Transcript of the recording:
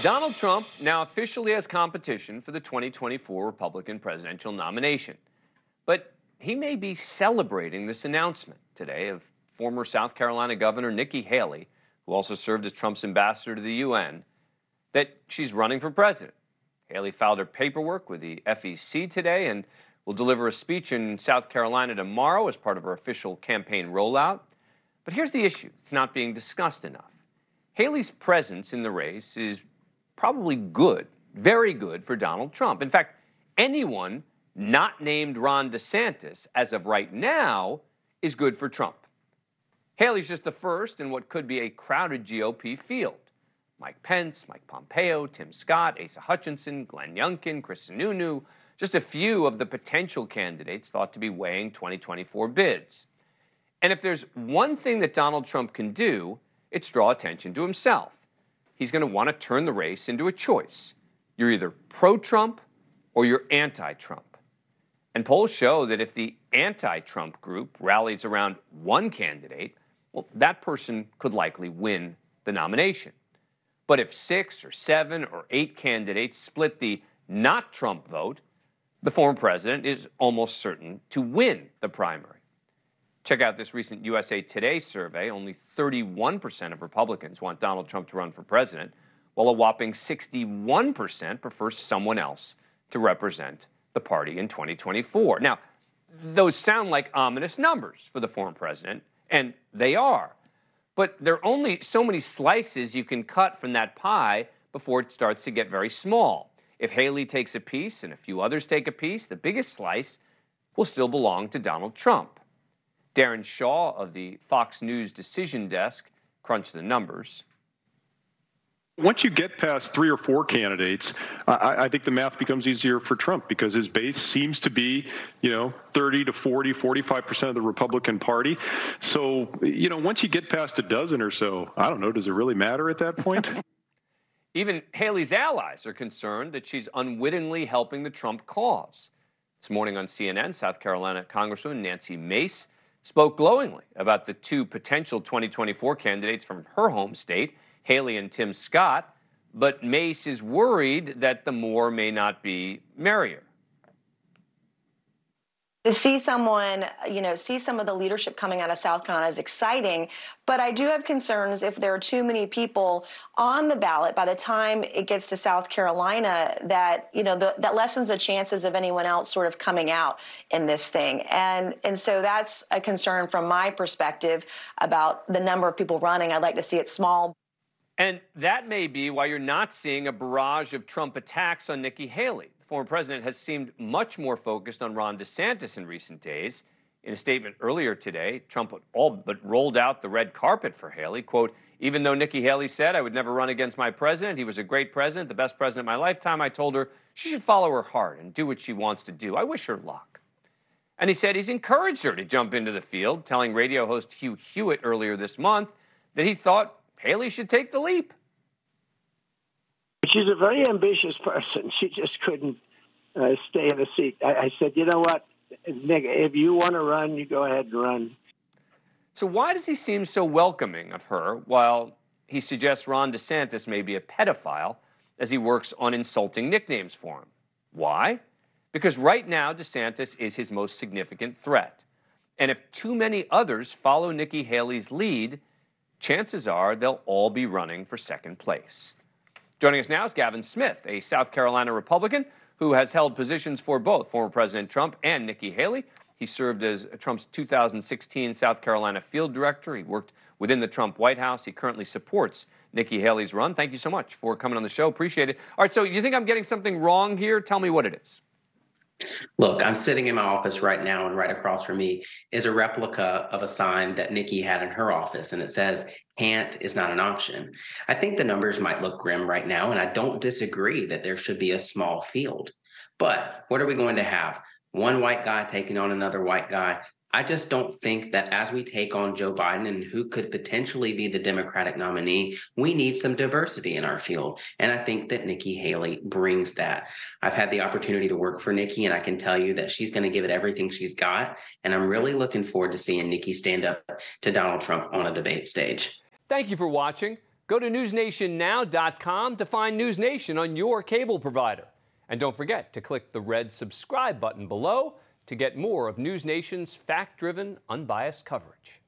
Donald Trump now officially has competition for the 2024 Republican presidential nomination. But he may be celebrating this announcement today of former South Carolina Governor Nikki Haley, who also served as Trump's ambassador to the UN, that she's running for president. Haley filed her paperwork with the FEC today and will deliver a speech in South Carolina tomorrow as part of her official campaign rollout. But here's the issue. It's not being discussed enough. Haley's presence in the race is probably good, very good for Donald Trump. In fact, anyone not named Ron DeSantis, as of right now, is good for Trump. Haley's just the first in what could be a crowded GOP field. Mike Pence, Mike Pompeo, Tim Scott, Asa Hutchinson, Glenn Youngkin, Chris Sununu, just a few of the potential candidates thought to be weighing 2024 bids. And if there's one thing that Donald Trump can do, it's draw attention to himself. He's going to want to turn the race into a choice. You're either pro-Trump or you're anti-Trump. And polls show that if the anti-Trump group rallies around one candidate, well, that person could likely win the nomination. But if 6 or 7 or 8 candidates split the not Trump vote, the former president is almost certain to win the primary. Check out this recent USA Today survey. Only 31% of Republicans want Donald Trump to run for president, while a whopping 61% prefer someone else to represent the party in 2024. Now, those sound like ominous numbers for the former president, and they are. But there are only so many slices you can cut from that pie before it starts to get very small. If Haley takes a piece and a few others take a piece, the biggest slice will still belong to Donald Trump. Darren Shaw of the Fox News Decision Desk crunched the numbers. Once you get past 3 or 4 candidates, I think the math becomes easier for Trump because his base seems to be, 30 to 40, 45% of the Republican Party. So, once you get past a dozen or so, I don't know, does it really matter at that point? Even Haley's allies are concerned that she's unwittingly helping the Trump cause. This morning on CNN, South Carolina Congresswoman Nancy Mace spoke glowingly about the 2 potential 2024 candidates from her home state, Haley and Tim Scott, but Mace is worried that the more may not be merrier. To see someone, see some of the leadership coming out of South Carolina is exciting, but I do have concerns if there are too many people on the ballot by the time it gets to South Carolina that, that lessens the chances of anyone else sort of coming out in this thing. And so that's a concern from my perspective about the number of people running. I'd like to see it small. And that may be why you're not seeing a barrage of Trump attacks on Nikki Haley. The former president has seemed much more focused on Ron DeSantis in recent days. In a statement earlier today, Trump all but rolled out the red carpet for Haley. Quote, even though Nikki Haley said I would never run against my president, he was a great president, the best president of my lifetime, I told her she should follow her heart and do what she wants to do. I wish her luck. And he said he's encouraged her to jump into the field, telling radio host Hugh Hewitt earlier this month that he thought Haley should take the leap. She's a very ambitious person. She just couldn't stay in a seat. I said, you know what, Nick, if you want to run, you go ahead and run. So why does he seem so welcoming of her while he suggests Ron DeSantis may be a pedophile as he works on insulting nicknames for him? Why? Because right now DeSantis is his most significant threat. And if too many others follow Nikki Haley's lead, chances are they'll all be running for second place. Joining us now is Gavin Smith, a South Carolina Republican who has held positions for both former President Trump and Nikki Haley. He served as Trump's 2016 South Carolina field director. He worked within the Trump White House. He currently supports Nikki Haley's run. Thank you so much for coming on the show. Appreciate it. All right, so you think I'm getting something wrong here? Tell me what it is. Look, I'm sitting in my office right now, and right across from me is a replica of a sign that Nikki had in her office, and it says, "Can't is not an option." I think the numbers might look grim right now, and I don't disagree that there should be a small field. But what are we going to have? One white guy taking on another white guy? I just don't think that as we take on Joe Biden and who could potentially be the Democratic nominee, we need some diversity in our field. And I think that Nikki Haley brings that. I've had the opportunity to work for Nikki, and I can tell you that she's going to give it everything she's got. And I'm really looking forward to seeing Nikki stand up to Donald Trump on a debate stage. Thank you for watching. Go to newsnationnow.com to find News Nation on your cable provider. And don't forget to click the red subscribe button below to get more of News Nation's fact-driven, unbiased coverage.